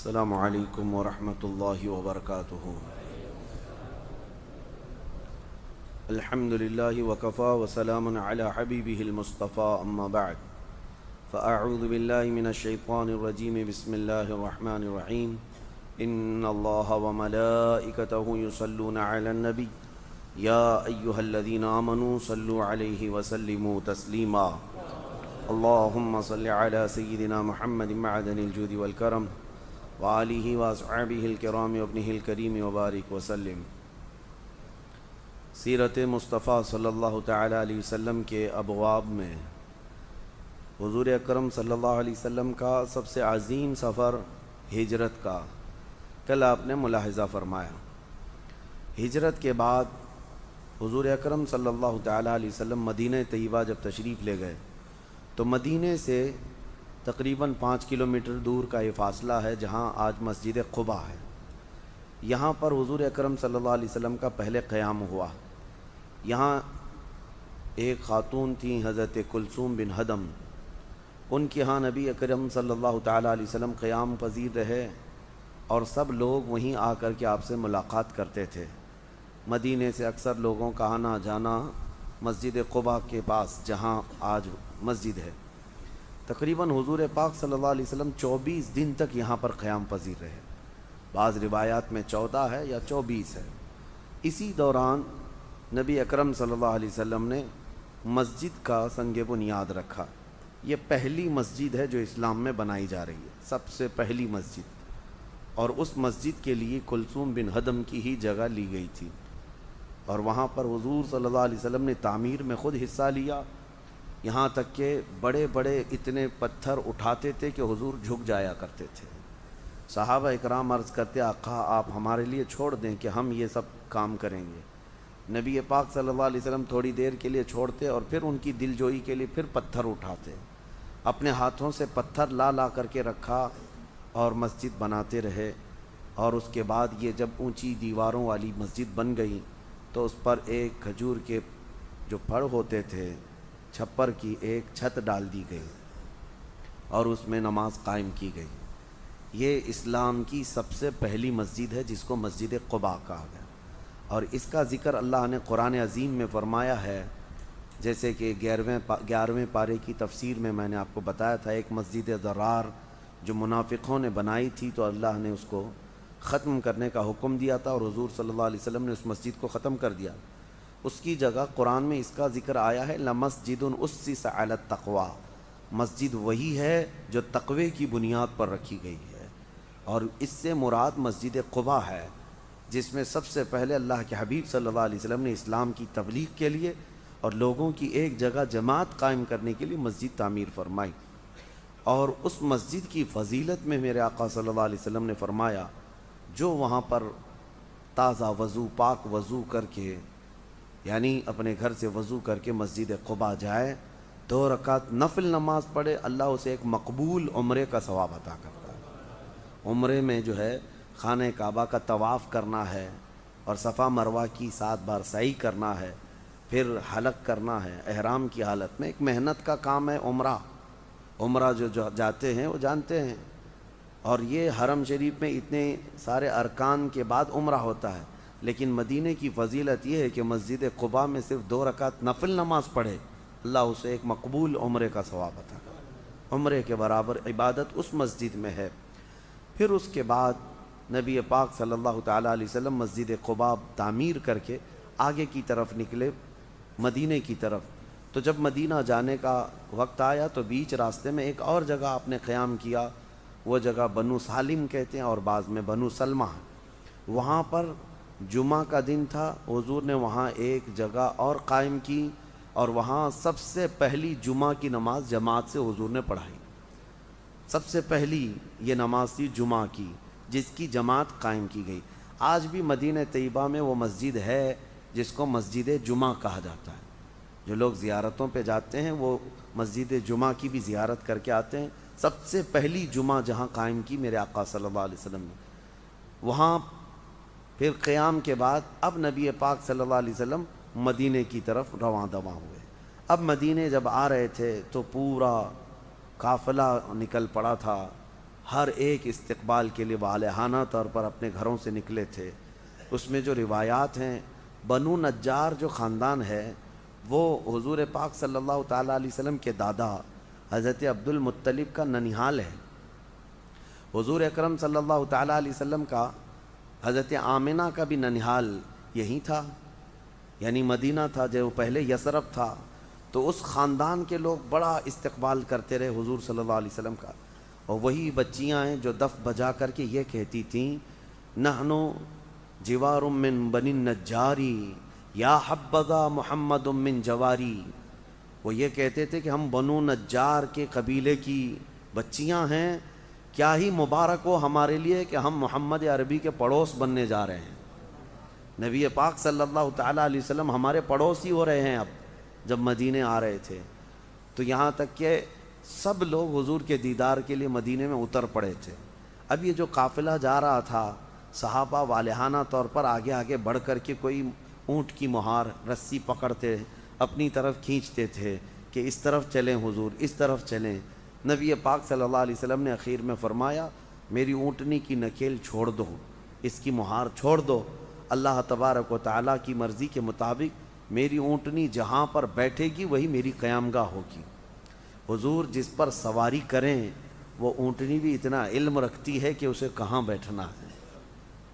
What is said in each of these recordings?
السلام علیکم ورحمۃ اللہ وبرکاتہ۔ الحمد للہ وکفا وسلام علی حبیبہ المصطفیٰ اما بعد فاعوذ باللہ من الشیطان الرجیم بسم اللہ الرحمن الرحیم ان اللہ وملائکتہ یصلون علی النبی یا ایہا الذین آمنوا صلوا علیہ وسلموا تسلیما اللہم صل علی سیدنا محمد معدن الجود والکرم وآلہ واصحابہ الکرام وابنہ الکریم وبارک وسلم۔ سیرت مصطفیٰ صلی اللہ تعالی علیہ وسلم کے ابواب میں حضور اکرم صلی اللہ علیہ وسلم کا سب سے عظیم سفر ہجرت کا کل آپ نے ملاحظہ فرمایا۔ ہجرت کے بعد حضور اکرم صلی اللہ تعالی علیہ وسلم مدینہ طیبہ جب تشریف لے گئے تو مدینہ سے تقریباً 5 کلومیٹر دور کا یہ فاصلہ ہے جہاں آج مسجد قباء ہے۔ یہاں پر حضور اکرم صلی اللہ علیہ وسلم کا پہلے قیام ہوا۔ یہاں ایک خاتون تھیں حضرت کلثوم بن ہدم، ان کے ہاں نبی اکرم صلی اللہ تعالیٰ علیہ وسلم قیام پذیر رہے اور سب لوگ وہیں آ کر کے آپ سے ملاقات کرتے تھے۔ مدینہ سے اکثر لوگوں کا آنا جانا مسجد قباء کے پاس جہاں آج مسجد ہے۔ تقریباً حضور پاک صلی اللہ علیہ وسلم 24 دن تک یہاں پر قیام پذیر رہے، بعض روایات میں 14 ہے یا 24 ہے۔ اسی دوران نبی اکرم صلی اللہ علیہ وسلم نے مسجد کا سنگ بنیاد رکھا۔ یہ پہلی مسجد ہے جو اسلام میں بنائی جا رہی ہے، سب سے پہلی مسجد، اور اس مسجد کے لیے کلثوم بن ہدم کی ہی جگہ لی گئی تھی، اور وہاں پر حضور صلی اللہ علیہ وسلم نے تعمیر میں خود حصہ لیا، یہاں تک کہ بڑے بڑے اتنے پتھر اٹھاتے تھے کہ حضور جھک جایا کرتے تھے۔ صحابہ اکرام عرض کرتے آقا آپ ہمارے لیے چھوڑ دیں کہ ہم یہ سب کام کریں گے۔ نبی پاک صلی اللہ علیہ وسلم تھوڑی دیر کے لیے چھوڑتے اور پھر ان کی دل جوئی کے لیے پھر پتھر اٹھاتے، اپنے ہاتھوں سے پتھر لا کر کے رکھا اور مسجد بناتے رہے۔ اور اس کے بعد یہ جب اونچی دیواروں والی مسجد بن گئی تو اس پر ایک کھجور کے جو پھڑ ہوتے تھے چھپر کی ایک چھت ڈال دی گئی اور اس میں نماز قائم کی گئی۔ یہ اسلام کی سب سے پہلی مسجد ہے جس کو مسجد قباء کہا گیا، اور اس کا ذکر اللہ نے قرآن عظیم میں فرمایا ہے، جیسے کہ 11ویں پارے کی تفسیر میں نے آپ کو بتایا تھا، ایک مسجد ضرار جو منافقوں نے بنائی تھی تو اللہ نے اس کو ختم کرنے کا حکم دیا تھا اور حضور صلی اللہ علیہ وسلم نے اس مسجد کو ختم کر دیا۔ اس کی جگہ قرآن میں اس کا ذکر آیا ہے لمسجد اسس علی التقوی، مسجد وہی ہے جو تقوی کی بنیاد پر رکھی گئی ہے، اور اس سے مراد مسجد قباء ہے جس میں سب سے پہلے اللہ کے حبیب صلی اللہ علیہ وسلم نے اسلام کی تبلیغ کے لیے اور لوگوں کی ایک جگہ جماعت قائم کرنے کے لیے مسجد تعمیر فرمائی۔ اور اس مسجد کی فضیلت میں میرے آقا صلی اللہ علیہ وسلم نے فرمایا جو وہاں پر تازہ وضو پاک وضو کر کے، یعنی اپنے گھر سے وضو کر کے مسجد قباء جائے، 2 رکعت نفل نماز پڑھے، اللہ اسے ایک مقبول عمرے کا ثواب عطا کرتا ہے۔ عمرے میں جو ہے خانہ کعبہ کا طواف کرنا ہے اور صفا مروہ کی 7 بار سعی کرنا ہے، پھر حلق کرنا ہے احرام کی حالت میں۔ ایک محنت کا کام ہے عمرہ جو جاتے ہیں وہ جانتے ہیں، اور یہ حرم شریف میں اتنے سارے ارکان کے بعد عمرہ ہوتا ہے، لیکن مدینہ کی فضیلت یہ ہے کہ مسجد قباء میں صرف 2 رکعت نفل نماز پڑھے، اللہ اسے ایک مقبول عمرے کا ثواب عطا کرے۔ عمرے کے برابر عبادت اس مسجد میں ہے۔ پھر اس کے بعد نبی پاک صلی اللہ تعالیٰ علیہ وسلم مسجد قباء تعمیر کر کے آگے کی طرف نکلے مدینہ کی طرف۔ تو جب مدینہ جانے کا وقت آیا تو بیچ راستے میں ایک اور جگہ آپ نے قیام کیا، وہ جگہ بنو سالم کہتے ہیں اور بعض میں بنو سلمہ۔ وہاں پر جمعہ کا دن تھا، حضور نے وہاں ایک جگہ اور قائم کی اور وہاں سب سے پہلی جمعہ کی نماز جماعت سے حضور نے پڑھائی۔ سب سے پہلی یہ نماز تھی جمعہ کی جس کی جماعت قائم کی گئی۔ آج بھی مدینہ طیبہ میں وہ مسجد ہے جس کو مسجد جمعہ کہا جاتا ہے۔ جو لوگ زیارتوں پہ جاتے ہیں وہ مسجد جمعہ کی بھی زیارت کر کے آتے ہیں۔ سب سے پہلی جمعہ جہاں قائم کی میرے آقا صلی اللہ علیہ وسلم نے، وہاں پھر قیام کے بعد اب نبی پاک صلی اللہ علیہ وسلم مدینہ کی طرف رواں دواں ہوئے۔ اب مدینہ جب آ رہے تھے تو پورا قافلہ نکل پڑا تھا، ہر ایک استقبال کے لیے والہانہ طور پر اپنے گھروں سے نکلے تھے۔ اس میں جو روایات ہیں، بنو نجار جو خاندان ہے وہ حضور پاک صلی اللہ تعالیٰ علیہ وسلم کے دادا حضرت عبد المطلب کا ننیھال ہے۔ حضور اکرم صلی اللہ تعالیٰ علیہ وسلم کا حضرت آمنہ کا بھی ننیھال یہی تھا، یعنی مدینہ تھا جو پہلے یثرب تھا۔ تو اس خاندان کے لوگ بڑا استقبال کرتے رہے حضور صلی اللہ علیہ وسلم کا، اور وہی بچیاں ہیں جو دف بجا کر کے یہ کہتی تھیں نحنو جوار من بنی النجاری یا حبذا محمد من جواری۔ وہ یہ کہتے تھے کہ ہم بنو نجار کے قبیلے کی بچیاں ہیں، کیا ہی مبارک ہو ہمارے لیے کہ ہم محمد عربی کے پڑوس بننے جا رہے ہیں۔ نبی پاک صلی اللہ تعالیٰ علیہ وسلم ہمارے پڑوسی ہو رہے ہیں اب، جب مدینے آ رہے تھے تو یہاں تک کہ سب لوگ حضور کے دیدار کے لیے مدینے میں اتر پڑے تھے۔ اب یہ جو قافلہ جا رہا تھا، صحابہ والہانہ طور پر آگے آگے بڑھ کر کے کوئی اونٹ کی مہار رسی پکڑتے اپنی طرف کھینچتے تھے کہ اس طرف چلیں حضور، اس طرف چلیں۔ نبی پاک صلی اللہ علیہ وسلم نے اخیر میں فرمایا میری اونٹنی کی نکیل چھوڑ دو، اس کی مہار چھوڑ دو، اللہ تبارک و تعالیٰ کی مرضی کے مطابق میری اونٹنی جہاں پر بیٹھے گی وہی میری قیامگاہ ہوگی۔ حضور جس پر سواری کریں وہ اونٹنی بھی اتنا علم رکھتی ہے کہ اسے کہاں بیٹھنا ہے۔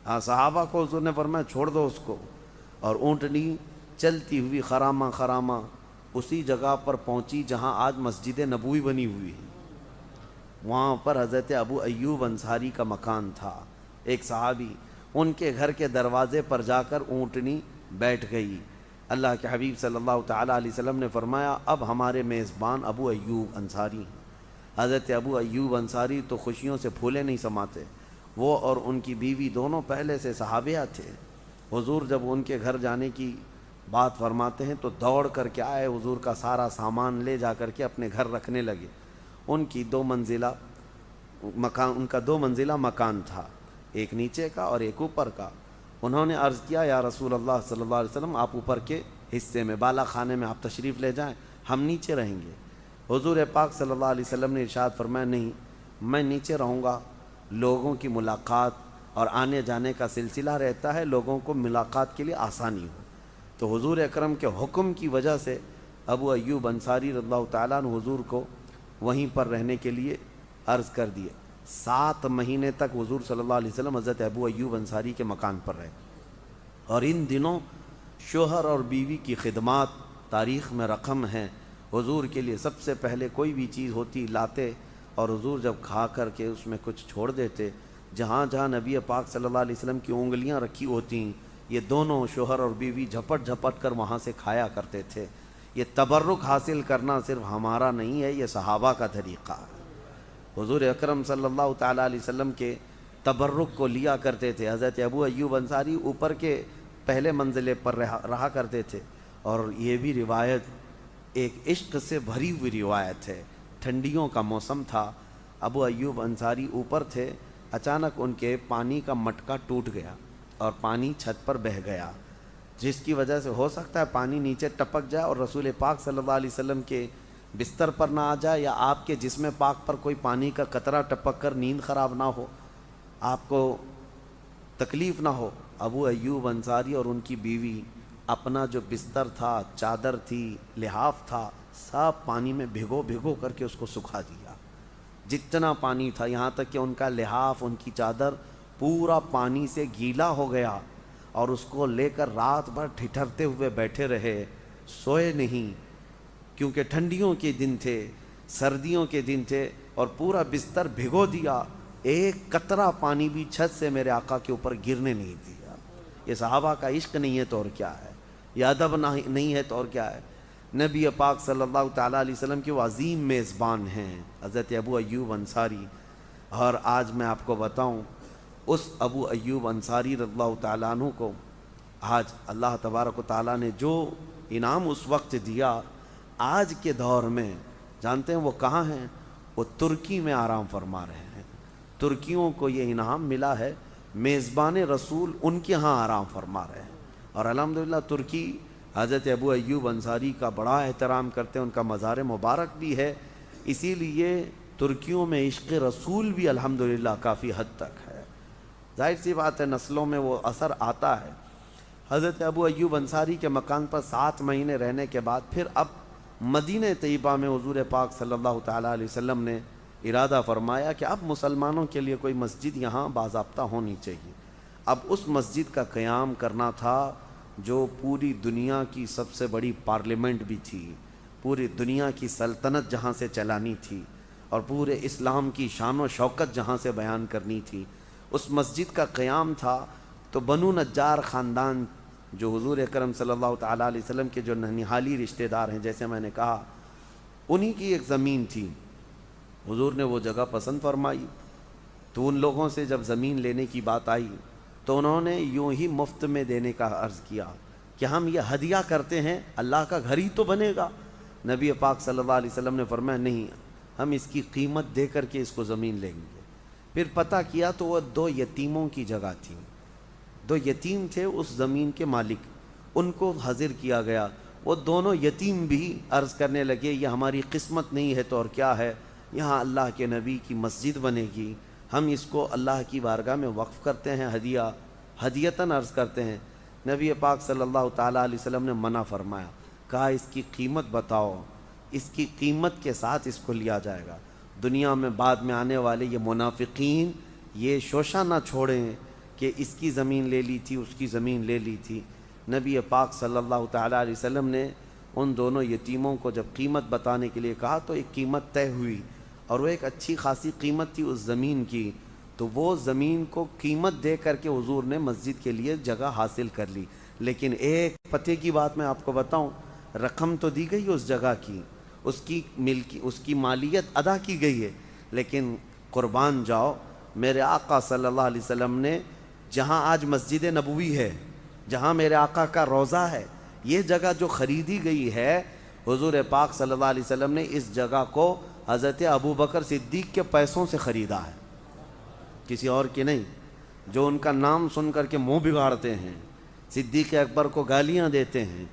ہاں، صحابہ کو حضور نے فرمایا چھوڑ دو اس کو، اور اونٹنی چلتی ہوئی خرامہ خرامہ اسی جگہ پر پہنچی جہاں آج مسجد نبوی بنی ہوئی ہے۔ وہاں پر حضرت ابو ایوب انصاری کا مکان تھا، ایک صحابی، ان کے گھر کے دروازے پر جا کر اونٹنی بیٹھ گئی۔ اللہ کے حبیب صلی اللہ تعالیٰ علیہ وسلم نے فرمایا اب ہمارے میزبان ابو ایوب انصاری ہیں۔ حضرت ابو ایوب انصاری تو خوشیوں سے پھولے نہیں سماتے، وہ اور ان کی بیوی دونوں پہلے سے صحابیہ تھے۔ حضور جب ان کے گھر جانے کی بات فرماتے ہیں تو دوڑ کر کے آئے، حضور کا سارا سامان لے جا کر کے اپنے گھر رکھنے لگے۔ ان کی دو منزلہ مکان تھا، ایک نیچے کا اور ایک اوپر کا۔ انہوں نے عرض کیا یا رسول اللہ صلی اللہ علیہ وسلم آپ اوپر کے حصے میں بالا خانے میں آپ تشریف لے جائیں، ہم نیچے رہیں گے۔ حضور پاک صلی اللہ علیہ وسلم نے ارشاد فرمایا نہیں، میں نیچے رہوں گا، لوگوں کی ملاقات اور آنے جانے کا سلسلہ رہتا ہے، لوگوں کو ملاقات کے لیے آسانی ہو۔ تو حضور اکرم کے حکم کی وجہ سے ابو ایوب انصاری رضی اللہ تعالیٰ عنہ حضور کو وہیں پر رہنے کے لیے عرض کر دیے۔ 7 مہینے تک حضور صلی اللہ علیہ وسلم حضرت ابو ایوب انصاری کے مکان پر رہے، اور ان دنوں شوہر اور بیوی کی خدمات تاریخ میں رقم ہیں۔ حضور کے لیے سب سے پہلے کوئی بھی چیز ہوتی لاتے، اور حضور جب کھا کر کے اس میں کچھ چھوڑ دیتے، جہاں جہاں نبی پاک صلی اللہ علیہ وسلم کی انگلیاں رکھی ہوتی یہ دونوں شوہر اور بیوی جھپٹ جھپٹ کر وہاں سے کھایا کرتے تھے۔ یہ تبرک حاصل کرنا صرف ہمارا نہیں ہے، یہ صحابہ کا طریقہ ہے۔ حضور اکرم صلی اللہ تعالیٰ علیہ وسلم کے تبرک کو لیا کرتے تھے۔ حضرت ابو ایوب انصاری اوپر کے پہلے منزلے پر رہا کرتے تھے، اور یہ بھی روایت ایک عشق سے بھری ہوئی روایت ہے۔ ٹھنڈیوں کا موسم تھا، ابو ایوب انصاری اوپر تھے، اچانک ان کے پانی کا مٹکا ٹوٹ گیا اور پانی چھت پر بہہ گیا، جس کی وجہ سے ہو سکتا ہے پانی نیچے ٹپک جائے اور رسول پاک صلی اللہ علیہ وسلم کے بستر پر نہ آ جائے، یا آپ کے جسم پاک پر کوئی پانی کا قطرہ ٹپک کر نیند خراب نہ ہو، آپ کو تکلیف نہ ہو۔ ابو ایوب انصاری اور ان کی بیوی اپنا جو بستر تھا، چادر تھی، لحاف تھا، سب پانی میں بھگو کر کے اس کو سکھا دیا، جتنا پانی تھا، یہاں تک کہ ان کا لحاف، ان کی چادر پورا پانی سے گیلا ہو گیا، اور اس کو لے کر رات بھر ٹھٹھرتے ہوئے بیٹھے رہے، سوئے نہیں، کیونکہ ٹھنڈیوں کے دن تھے، سردیوں کے دن تھے، اور پورا بستر بھگو دیا، ایک قطرہ پانی بھی چھت سے میرے آقا کے اوپر گرنے نہیں دیا۔ یہ صحابہ کا عشق نہیں ہے تو اور کیا ہے، یہ ادب نہیں ہے تو اور کیا ہے۔ نبی پاک صلی اللہ تعالیٰ علیہ وسلم کے وہ عظیم میزبان ہیں حضرت ابو ایوب انصاری، اور آج میں آپ کو بتاؤں اس ابو ایوب انصاری رضی اللہ تعالیٰ عنہ کو آج اللہ تبارک و تعالیٰ نے جو انعام اس وقت دیا، آج کے دور میں جانتے ہیں وہ کہاں ہیں؟ وہ ترکی میں آرام فرما رہے ہیں۔ ترکیوں کو یہ انعام ملا ہے، میزبان رسول ان کے ہاں آرام فرما رہے ہیں، اور الحمدللہ ترکی حضرت ابو ایوب انصاری کا بڑا احترام کرتے ہیں، ان کا مزار مبارک بھی ہے، اسی لیے ترکیوں میں عشق رسول بھی الحمدللہ کافی حد تک ہے. ظاہر سی بات ہے نسلوں میں وہ اثر آتا ہے. حضرت ابو ایوب انصاری کے مکان پر 7 مہینے رہنے کے بعد پھر اب مدینہ طیبہ میں حضور پاک صلی اللہ تعالیٰ علیہ وسلم نے ارادہ فرمایا کہ اب مسلمانوں کے لیے کوئی مسجد یہاں باضابطہ ہونی چاہیے. اب اس مسجد کا قیام کرنا تھا جو پوری دنیا کی سب سے بڑی پارلیمنٹ بھی تھی, پوری دنیا کی سلطنت جہاں سے چلانی تھی اور پورے اسلام کی شان و شوکت جہاں سے بیان کرنی تھی, اس مسجد کا قیام تھا. تو بنو نجار خاندان جو حضور اکرم صلی اللہ تعالیٰ علیہ وسلم کے جو ننہالی رشتہ دار ہیں, جیسے میں نے کہا, انہی کی ایک زمین تھی. حضور نے وہ جگہ پسند فرمائی تو ان لوگوں سے جب زمین لینے کی بات آئی تو انہوں نے یوں ہی مفت میں دینے کا عرض کیا کہ ہم یہ ہدیہ کرتے ہیں, اللہ کا گھر ہی تو بنے گا. نبی پاک صلی اللہ علیہ وسلم نے فرمایا نہیں, ہم اس کی قیمت دے کر کے اس کو زمین لیں گے. پھر پتہ کیا تو وہ 2 یتیموں کی جگہ تھی. 2 یتیم تھے اس زمین کے مالک, ان کو حاضر کیا گیا. وہ دونوں یتیم بھی عرض کرنے لگے یہ ہماری قسمت نہیں ہے تو اور کیا ہے, یہاں اللہ کے نبی کی مسجد بنے گی, ہم اس کو اللہ کی بارگاہ میں وقف کرتے ہیں, ہدیتاً عرض کرتے ہیں. نبی پاک صلی اللہ تعالیٰ علیہ وسلم نے منع فرمایا, کہا اس کی قیمت بتاؤ, اس کی قیمت کے ساتھ اس کو لیا جائے گا. دنیا میں بعد میں آنے والے یہ منافقین یہ شوشہ نہ چھوڑیں کہ اس کی زمین لے لی تھی, اس کی زمین لے لی تھی. نبی پاک صلی اللہ تعالیٰ علیہ وسلم نے ان دونوں یتیموں کو جب قیمت بتانے کے لیے کہا تو ایک قیمت طے ہوئی, اور وہ ایک اچھی خاصی قیمت تھی اس زمین کی. تو وہ زمین کو قیمت دے کر کے حضور نے مسجد کے لیے جگہ حاصل کر لی. لیکن ایک پتے کی بات میں آپ کو بتاؤں, رقم تو دی گئی اس جگہ کی, اس کی مالیت ادا کی گئی ہے, لیکن قربان جاؤ میرے آقا صلی اللہ علیہ وسلم نے جہاں آج مسجد نبوی ہے, جہاں میرے آقا کا روضہ ہے, یہ جگہ جو خریدی گئی ہے, حضور پاک صلی اللہ علیہ وسلم نے اس جگہ کو حضرت ابوبکر صدیق کے پیسوں سے خریدا ہے, کسی اور کی نہیں. جو ان کا نام سن کر کے منہ بگاڑتے ہیں, صدیق اکبر کو گالیاں دیتے ہیں,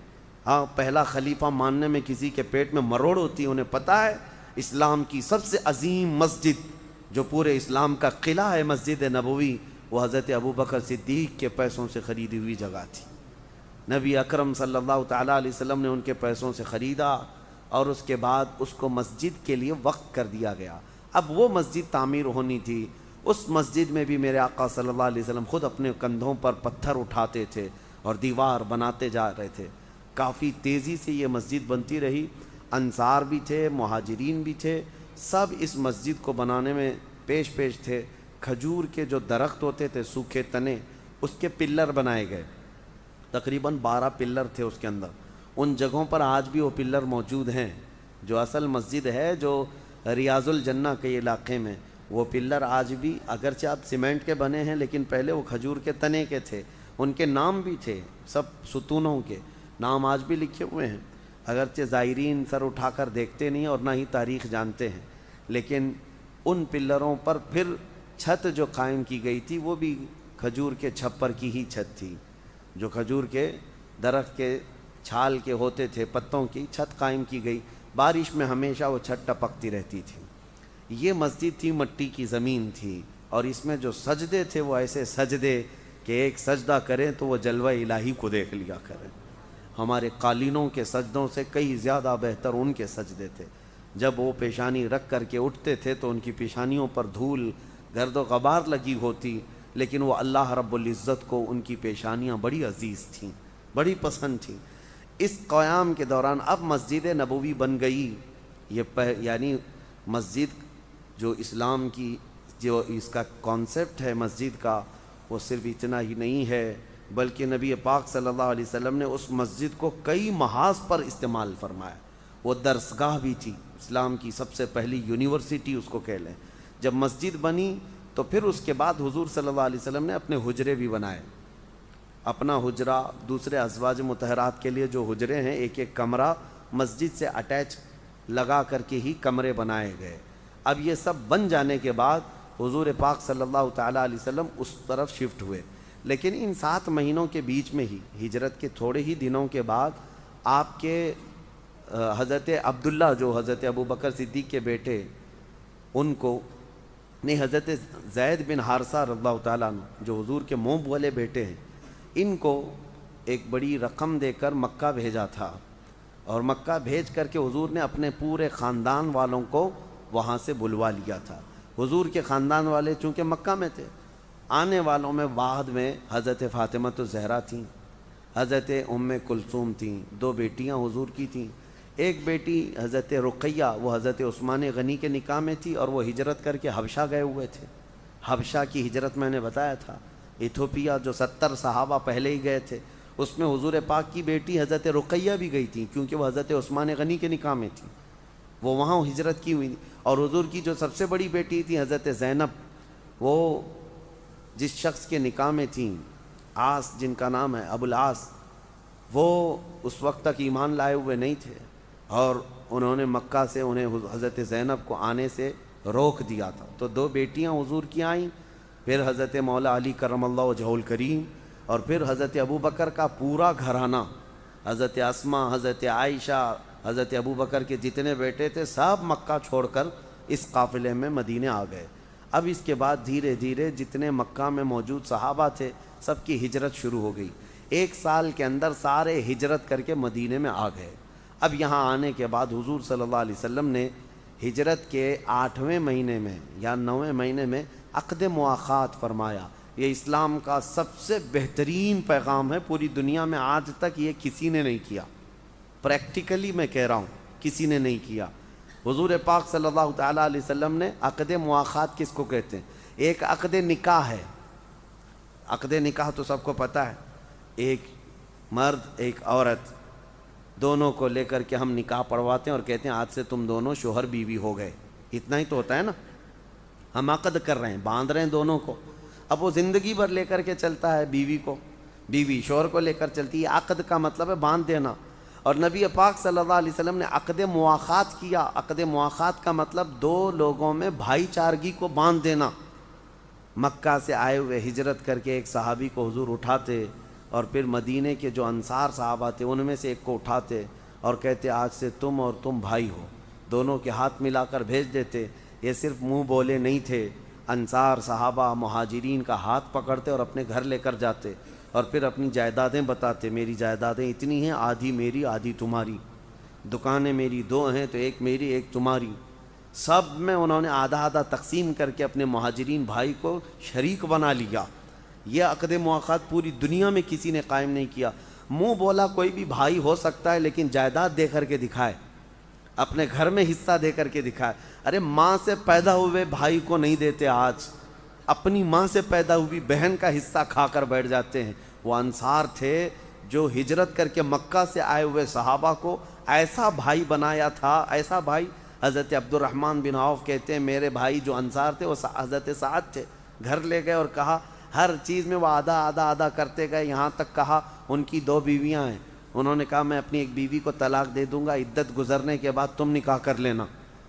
ہاں پہلا خلیفہ ماننے میں کسی کے پیٹ میں مروڑ ہوتی ہے. انہیں پتہ ہے اسلام کی سب سے عظیم مسجد جو پورے اسلام کا قلعہ ہے مسجد نبوی, وہ حضرت ابوبکر صدیق کے پیسوں سے خریدی ہوئی جگہ تھی. نبی اکرم صلی اللہ تعالیٰ علیہ وسلم نے ان کے پیسوں سے خریدا اور اس کے بعد اس کو مسجد کے لیے وقف کر دیا گیا. اب وہ مسجد تعمیر ہونی تھی. اس مسجد میں بھی میرے آقا صلی اللہ علیہ وسلم خود اپنے کندھوں پر پتھر اٹھاتے تھے اور دیوار بناتے جا رہے تھے. کافی تیزی سے یہ مسجد بنتی رہی. انصار بھی تھے, مہاجرین بھی تھے, سب اس مسجد کو بنانے میں پیش تھے. کھجور کے جو درخت ہوتے تھے سوکھے تنے, اس کے پلر بنائے گئے. تقریباً 12 پلر تھے اس کے اندر. ان جگہوں پر آج بھی وہ پلر موجود ہیں. جو اصل مسجد ہے جو ریاض الجنہ کے علاقے میں, وہ پلر آج بھی اگرچہ اب سیمنٹ کے بنے ہیں لیکن پہلے وہ کھجور کے تنے کے تھے. ان کے نام بھی تھے, سب ستونوں کے نام آج بھی لکھے ہوئے ہیں. اگرچہ زائرین سر اٹھا کر دیکھتے نہیں اور نہ ہی تاریخ جانتے ہیں, لیکن ان پلروں پر پھر چھت جو قائم کی گئی تھی وہ بھی کھجور کے چھپر کی ہی چھت تھی. جو کھجور کے درخت کے چھال کے ہوتے تھے, پتوں کی چھت قائم کی گئی. بارش میں ہمیشہ وہ چھت ٹپکتی رہتی تھی. یہ مسجد تھی, مٹی کی زمین تھی, اور اس میں جو سجدے تھے وہ ایسے سجدے کہ ایک سجدہ کریں تو وہ جلوہ الہی کو دیکھ لیا کریں. ہمارے قالینوں کے سجدوں سے کئی زیادہ بہتر ان کے سجدے تھے. جب وہ پیشانی رکھ کر کے اٹھتے تھے تو ان کی پیشانیوں پر دھول گرد و غبار لگی ہوتی, لیکن وہ اللہ رب العزت کو ان کی پیشانیاں بڑی عزیز تھیں, بڑی پسند تھیں. اس قیام کے دوران اب مسجد نبوی بن گئی. یعنی مسجد جو اسلام کی جو اس کا کانسیپٹ ہے مسجد کا, وہ صرف اتنا ہی نہیں ہے بلکہ نبی پاک صلی اللہ علیہ وسلم نے اس مسجد کو کئی محاذ پر استعمال فرمایا. وہ درسگاہ بھی تھی, اسلام کی سب سے پہلی یونیورسٹی اس کو کہہ لیں. جب مسجد بنی تو پھر اس کے بعد حضور صلی اللہ علیہ وسلم نے اپنے حجرے بھی بنائے. اپنا حجرہ, دوسرے ازواج مطہرات کے لیے جو حجرے ہیں, ایک ایک کمرہ مسجد سے اٹیچ لگا کر کے ہی کمرے بنائے گئے. اب یہ سب بن جانے کے بعد حضور پاک صلی اللہ تعالیٰ علیہ وسلم اس طرف شفٹ ہوئے. لیکن ان 7 مہینوں کے بیچ میں ہی, ہجرت کے تھوڑے ہی دنوں کے بعد, آپ کے حضرت عبداللہ جو حضرت ابوبکر صدیق کے بیٹے, ان کو نہیں، حضرت زید بن حارثہ رضی اللہ تعالیٰ عنہ جو حضور کے منہ بولے بیٹے ہیں، ان کو ایک بڑی رقم دے کر مکہ بھیجا تھا، اور مکہ بھیج کر کے حضور نے اپنے پورے خاندان والوں کو وہاں سے بلوا لیا تھا۔ حضور کے خاندان والے چونکہ مکہ میں تھے، آنے والوں میں بعد میں حضرت فاطمہ الزہرا تھیں، حضرت ام کلثوم تھیں، 2 بیٹیاں حضور کی تھیں، ایک بیٹی حضرت رقیہ وہ حضرت عثمان غنی کے نکاح میں تھی، اور وہ ہجرت کر کے حبشہ گئے ہوئے تھے۔ حبشہ کی ہجرت میں نے بتایا تھا، ایتھوپیا جو 70 صحابہ پہلے ہی گئے تھے، اس میں حضور پاک کی بیٹی حضرت رقیہ بھی گئی تھی، کیونکہ وہ حضرت عثمان غنی کے نکاح میں تھی، وہ وہاں ہجرت کی ہوئی تھی۔ اور حضور کی جو سب سے بڑی بیٹی تھی حضرت زینب، وہ جس شخص کے نکاح میں تھیں، عاص جن کا نام ہے ابو العاص، وہ اس وقت تک ایمان لائے ہوئے نہیں تھے، اور انہوں نے مکہ سے انہیں حضرت زینب کو آنے سے روک دیا تھا۔ تو 2 بیٹیاں حضور کی آئیں، پھر حضرت مولا علی کرم اللہ وجہہ الکریم، اور پھر حضرت ابو بکر کا پورا گھرانہ، حضرت اسماء، حضرت عائشہ، حضرت ابو بکر کے جتنے بیٹے تھے سب مکہ چھوڑ کر اس قافلے میں مدینے آ گئے۔ اب اس کے بعد دھیرے دھیرے جتنے مکہ میں موجود صحابہ تھے سب کی ہجرت شروع ہو گئی، 1 سال کے اندر سارے ہجرت کر کے مدینے میں آ گئے۔ اب یہاں آنے کے بعد حضور صلی اللہ علیہ وسلم نے ہجرت کے 8ویں مہینے میں یا 9ویں مہینے میں عقد مواخات فرمایا۔ یہ اسلام کا سب سے بہترین پیغام ہے، پوری دنیا میں آج تک یہ کسی نے نہیں کیا، پریکٹیکلی میں کہہ رہا ہوں کسی نے نہیں کیا۔ حضور پاک صلی اللہ تعالیٰ علیہ وسلم نے عقد مواخات کس کو کہتے ہیں؟ ایک عقد نکاح ہے، عقد نکاح تو سب کو پتہ ہے، ایک مرد ایک عورت دونوں کو لے کر کے ہم نکاح پڑھواتے ہیں اور کہتے ہیں آج سے تم دونوں شوہر بیوی ہو گئے، اتنا ہی تو ہوتا ہے نا، ہم عقد کر رہے ہیں، باندھ رہے ہیں دونوں کو۔ اب وہ زندگی بھر لے کر کے چلتا ہے بیوی کو، بیوی شوہر کو لے کر چلتی ہے، عقد کا مطلب ہے باندھ دینا۔ اور نبی پاک صلی اللہ علیہ وسلم نے عقد مواخات کیا۔ عقد مواخات کا مطلب 2 لوگوں میں بھائی چارگی کو باندھ دینا۔ مکہ سے آئے ہوئے ہجرت کر کے ایک صحابی کو حضور اٹھاتے، اور پھر مدینے کے جو انصار صحابہ تھے ان میں سے ایک کو اٹھاتے اور کہتے آج سے تم اور تم بھائی ہو، دونوں کے ہاتھ ملا کر بھیج دیتے۔ یہ صرف منہ بولے نہیں تھے، انصار صحابہ مہاجرین کا ہاتھ پکڑتے اور اپنے گھر لے کر جاتے، اور پھر اپنی جائیدادیں بتاتے، میری جائیدادیں اتنی ہیں، آدھی میری آدھی تمہاری، دکانیں میری 2 ہیں تو ایک میری ایک تمہاری، سب میں انہوں نے آدھا آدھا تقسیم کر کے اپنے مہاجرین بھائی کو شریک بنا لیا۔ یہ عقد مواخات پوری دنیا میں کسی نے قائم نہیں کیا۔ منہ بولا کوئی بھی بھائی ہو سکتا ہے، لیکن جائیداد دے کر کے دکھائے، اپنے گھر میں حصہ دے کر کے دکھائے۔ ارے ماں سے پیدا ہوئے بھائی کو نہیں دیتے، آج اپنی ماں سے پیدا ہوئی بہن کا حصہ کھا کر بیٹھ جاتے ہیں۔ وہ انصار تھے جو ہجرت کر کے مکہ سے آئے ہوئے صحابہ کو ایسا بھائی بنایا تھا، ایسا بھائی۔ حضرت عبد الرحمن بن عوف کہتے ہیں میرے بھائی جو انصار تھے وہ حضرت سعد تھے، گھر لے گئے اور کہا ہر چیز میں وہ آدھا آدھا آدھا کرتے گئے، یہاں تک کہا ان کی 2 بیویاں ہیں، انہوں نے کہا میں اپنی ایک بیوی کو طلاق دے دوں گا، عدت گزرنے کے بعد تم نکاح کر لینا،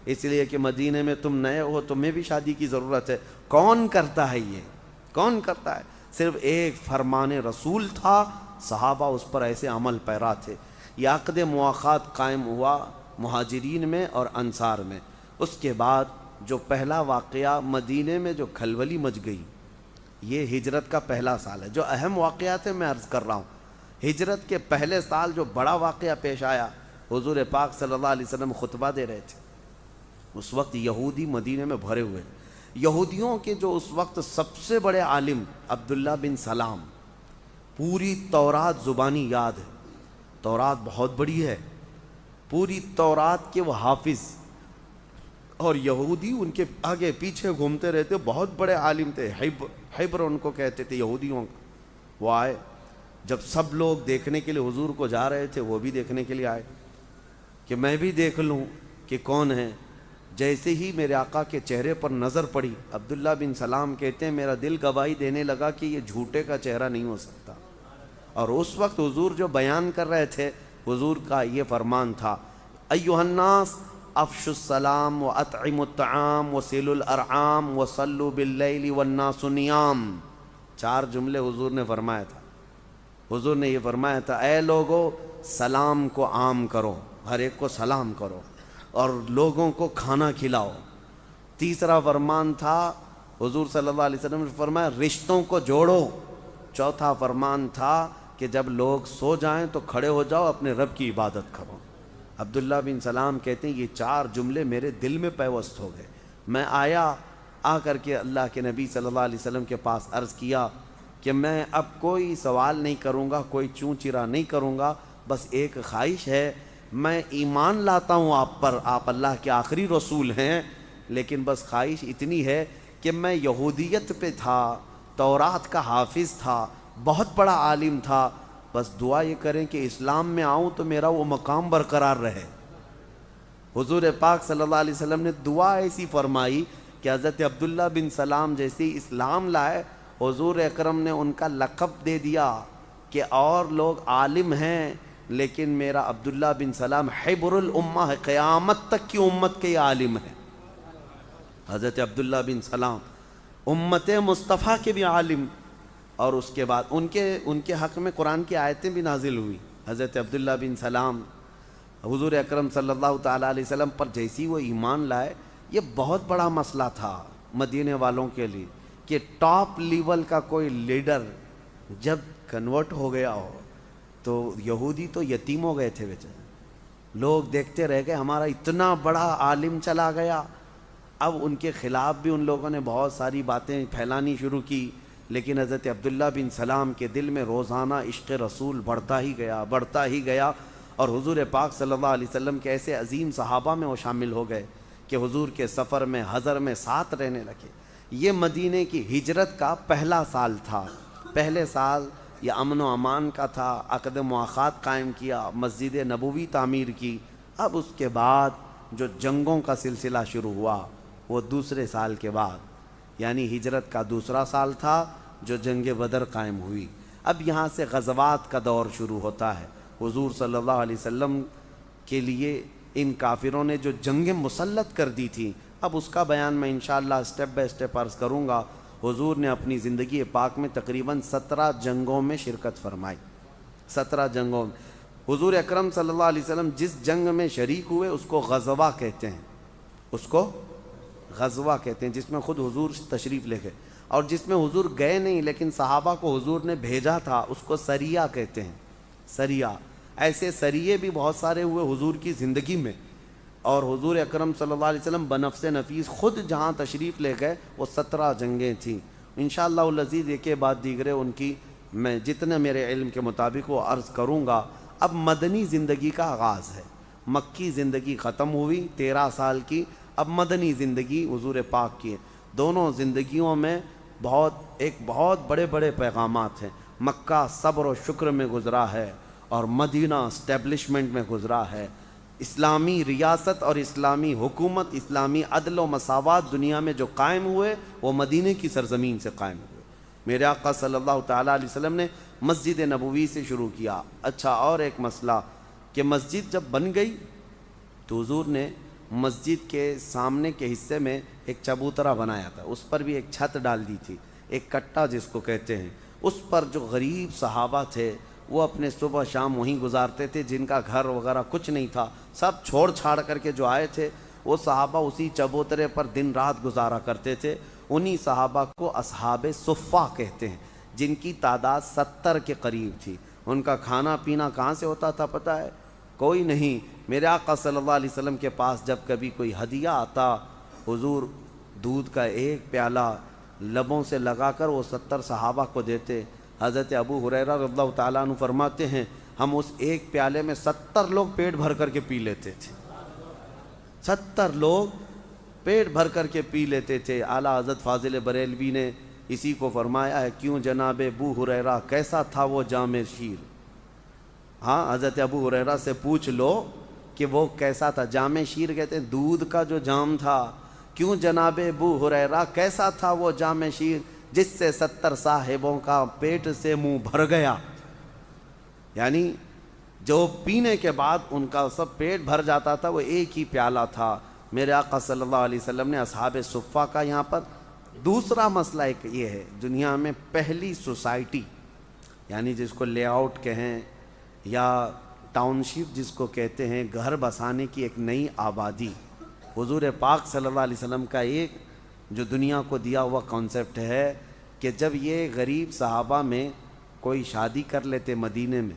اس لیے کہ مدینے میں تم نئے ہو، تمہیں بھی شادی کی ضرورت ہے۔ کون کرتا ہے یہ؟ کون کرتا ہے؟ صرف ایک فرمان رسول تھا، صحابہ اس پر ایسے عمل پیرا تھے۔ یہ عقد مواخات قائم ہوا مہاجرین میں اور انصار میں۔ اس کے بعد جو پہلا واقعہ مدینے میں جو کھلبلی مچ گئی، یہ ہجرت کا پہلا سال ہے۔ جو اہم واقعات ہیں میں عرض کر رہا ہوں، ہجرت کے پہلے سال جو بڑا واقعہ پیش آیا، حضور پاک صلی اللہ علیہ وسلم خطبہ دے رہے تھے، اس وقت یہودی مدینے میں بھرے ہوئے، یہودیوں کے جو اس وقت سب سے بڑے عالم عبداللہ بن سلام، پوری تورات زبانی یاد ہے، تورات بہت بڑی ہے، پوری تورات کے وہ حافظ، اور یہودی ان کے آگے پیچھے گھومتے رہتے، بہت بڑے عالم تھے، حبر ان کو کہتے تھے یہودیوں کو۔ وہ آئے، جب سب لوگ دیکھنے کے لیے حضور کو جا رہے تھے، وہ بھی دیکھنے کے لیے آئے کہ میں بھی دیکھ لوں کہ کون ہے۔ جیسے ہی میرے آقا کے چہرے پر نظر پڑی، عبداللہ بن سلام کہتے ہیں میرا دل گواہی دینے لگا کہ یہ جھوٹے کا چہرہ نہیں ہو سکتا۔ اور اس وقت حضور جو بیان کر رہے تھے، حضور کا یہ فرمان تھا، ایھا الناس افشوا السلام واطعموا الطعام وصلوا الارحام وصلوا باللیل والناس نیام۔ 4 جملے حضور نے فرمایا تھا۔ حضور نے یہ فرمایا تھا اے لوگو سلام کو عام کرو، ہر ایک کو سلام کرو، اور لوگوں کو کھانا کھلاؤ۔ تیسرا فرمان تھا حضور صلی اللہ علیہ وسلم نے فرمایا رشتوں کو جوڑو. چوتھا فرمان تھا کہ جب لوگ سو جائیں تو کھڑے ہو جاؤ اپنے رب کی عبادت کرو. عبداللہ بن سلام کہتے ہیں یہ 4 جملے میرے دل میں پیوست ہو گئے. میں آ کر کے اللہ کے نبی صلی اللہ علیہ وسلم کے پاس عرض کیا کہ میں اب کوئی سوال نہیں کروں گا, کوئی چوں چرا نہیں کروں گا, بس ایک خواہش ہے, میں ایمان لاتا ہوں آپ پر, آپ اللہ کے آخری رسول ہیں, لیکن بس خواہش اتنی ہے کہ میں یہودیت پہ تھا, تورات کا حافظ تھا, بہت بڑا عالم تھا, بس دعا یہ کریں کہ اسلام میں آؤں تو میرا وہ مقام برقرار رہے. حضور پاک صلی اللہ علیہ وسلم نے دعا ایسی فرمائی کہ حضرت عبداللہ بن سلام جیسے اسلام لائے, حضور اکرم نے ان کا لقب دے دیا کہ اور لوگ عالم ہیں لیکن میرا عبداللہ بن سلام حبر الامہ ہے, قیامت تک کی امت کے عالم ہے. حضرت عبداللہ بن سلام امت مصطفیٰ کے بھی عالم, اور اس کے بعد ان کے حق میں قرآن کی آیتیں بھی نازل ہوئی. حضرت عبداللہ بن سلام حضور اکرم صلی اللہ تعالیٰ علیہ وسلم پر جیسی وہ ایمان لائے, یہ بہت بڑا مسئلہ تھا مدینے والوں کے لیے کہ ٹاپ لیول کا کوئی لیڈر جب کنورٹ ہو گیا ہو تو یہودی تو یتیم ہو گئے تھے بیچارے, لوگ دیکھتے رہ گئے ہمارا اتنا بڑا عالم چلا گیا. اب ان کے خلاف بھی ان لوگوں نے بہت ساری باتیں پھیلانی شروع کی, لیکن حضرت عبداللہ بن سلام کے دل میں روزانہ عشق رسول بڑھتا ہی گیا, اور حضور پاک صلی اللہ علیہ وسلم کے ایسے عظیم صحابہ میں وہ شامل ہو گئے کہ حضور کے سفر میں حضر میں ساتھ رہنے لگے. یہ مدینے کی ہجرت کا پہلا سال تھا. پہلے سال یہ امن و امان کا تھا, عقد مواخات قائم کیا, مسجد نبوی تعمیر کی. اب اس کے بعد جو جنگوں کا سلسلہ شروع ہوا وہ دوسرے سال کے بعد, یعنی ہجرت کا دوسرا سال تھا جو جنگ بدر قائم ہوئی. اب یہاں سے غزوات کا دور شروع ہوتا ہے. حضور صلی اللہ علیہ وسلم کے لیے ان کافروں نے جو جنگیں مسلط کر دی تھیں, اب اس کا بیان میں انشاءاللہ اسٹیپ بائی اسٹیپ عرض کروں گا. حضور نے اپنی زندگی پاک میں تقریباً 17 جنگوں میں شرکت فرمائی. 17 جنگوں میں حضور اکرم صلی اللہ علیہ وسلم جس جنگ میں شریک ہوئے اس کو غزوہ کہتے ہیں, اس کو غزوہ کہتے ہیں, جس میں خود حضور تشریف لے گئے, اور جس میں حضور گئے نہیں لیکن صحابہ کو حضور نے بھیجا تھا اس کو سریہ کہتے ہیں. سریہ, ایسے سریے بھی بہت سارے ہوئے حضور کی زندگی میں, اور حضور اکرم صلی اللہ علیہ وسلم بنفس نفیس خود جہاں تشریف لے گئے وہ 17 جنگیں تھیں. انشاءاللہ العزیز ایک کے بعد دیگرے ان کی میں جتنے میرے علم کے مطابق وہ عرض کروں گا. اب مدنی زندگی کا آغاز ہے, مکی زندگی ختم ہوئی 13 سال کی, اب مدنی زندگی حضور پاک کی ہے. دونوں زندگیوں میں بہت بڑے بڑے پیغامات ہیں. مکہ صبر و شکر میں گزرا ہے اور مدینہ اسٹیبلشمنٹ میں گزرا ہے. اسلامی ریاست اور اسلامی حکومت, اسلامی عدل و مساوات دنیا میں جو قائم ہوئے وہ مدینے کی سرزمین سے قائم ہوئے. میرے آقا صلی اللہ تعالیٰ علیہ وسلم نے مسجد نبوی سے شروع کیا. اچھا, اور ایک مسئلہ کہ مسجد جب بن گئی تو حضور نے مسجد کے سامنے کے حصے میں ایک چبوترا بنایا تھا, اس پر بھی ایک چھت ڈال دی تھی, ایک کٹا جس کو کہتے ہیں. اس پر جو غریب صحابہ تھے وہ اپنے صبح شام وہیں گزارتے تھے, جن کا گھر وغیرہ کچھ نہیں تھا, سب چھوڑ چھاڑ کر کے جو آئے تھے وہ صحابہ اسی چبوترے پر دن رات گزارا کرتے تھے. انہی صحابہ کو اصحاب صفہ کہتے ہیں, جن کی تعداد 70 کے قریب تھی. ان کا کھانا پینا کہاں سے ہوتا تھا پتہ ہے؟ کوئی نہیں. میرے آقا صلی اللہ علیہ وسلم کے پاس جب کبھی کوئی ہدیہ آتا, حضور دودھ کا ایک پیالہ لبوں سے لگا کر وہ 70 صحابہ کو دیتے. حضرت ابو ہریرہ رضی اللہ تعالیٰ عنہ فرماتے ہیں ہم اس ایک پیالے میں 70 لوگ پیٹ بھر کر کے پی لیتے تھے. 70 لوگ پیٹ بھر کر کے پی لیتے تھے. اعلیٰ حضرت فاضل بریلوی نے اسی کو فرمایا ہے, کیوں جناب ابو ہریرہ کیسا تھا وہ جام شیر. ہاں, حضرت ابو ہریرہ سے پوچھ لو کہ وہ کیسا تھا. جام شیر کہتے ہیں دودھ کا جو جام تھا. کیوں جناب ابو ہریرہ کیسا تھا وہ جام شیر جس سے 70 صاحبوں کا پیٹ سے منہ بھر گیا. یعنی جو پینے کے بعد ان کا سب پیٹ بھر جاتا تھا وہ ایک ہی پیالہ تھا. میرے آقا صلی اللہ علیہ وسلم نے اصحاب صفہ کا یہاں پر دوسرا مسئلہ ایک یہ ہے, دنیا میں پہلی سوسائٹی یعنی جس کو لے آؤٹ کہیں یا ٹاؤن شپ جس کو کہتے ہیں, گھر بسانے کی ایک نئی آبادی, حضور پاک صلی اللہ علیہ وسلم کا ایک جو دنیا کو دیا ہوا کانسیپٹ ہے کہ جب یہ غریب صحابہ میں کوئی شادی کر لیتے مدینے میں،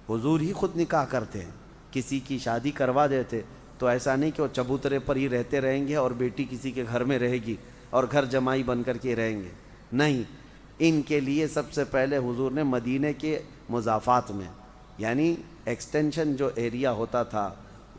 حضور ہی خود نکاح کرتے ہیں، کسی کی شادی کروا دیتے، تو ایسا نہیں کہ وہ چبوترے پر ہی رہتے رہیں گے اور بیٹی کسی کے گھر میں رہے گی اور گھر جمائی بن کر کے رہیں گے، نہیں، ان کے لیے سب سے پہلے حضور نے مدینے کے مضافات میں، یعنی ایکسٹینشن جو ایریا ہوتا تھا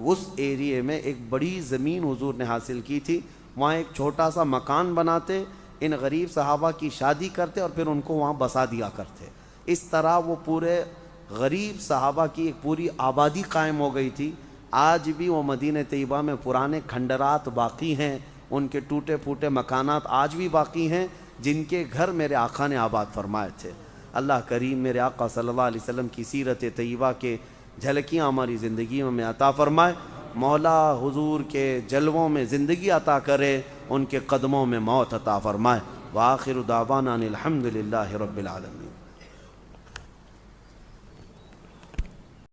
اس ایریے میں ایک بڑی زمین حضور نے حاصل کی تھی، وہاں ایک چھوٹا سا مکان بناتے، ان غریب صحابہ کی شادی کرتے اور پھر ان کو وہاں بسا دیا کرتے۔ اس طرح وہ پورے غریب صحابہ کی ایک پوری آبادی قائم ہو گئی تھی۔ آج بھی وہ مدینہ طیبہ میں پرانے کھنڈرات باقی ہیں، ان کے ٹوٹے پھوٹے مکانات آج بھی باقی ہیں جن کے گھر میرے آقا نے آباد فرمائے تھے۔ اللہ کریم میرے آقا صلی اللہ علیہ وسلم کی سیرت طیبہ کے جھلکیاں ہماری زندگی میں عطا فرمائے۔ مولا حضور کے جلووں میں زندگی عطا کرے، ان کے قدموں میں موت عطا فرمائے۔ وآخر دعوانا ان الحمد للہ رب العالمین۔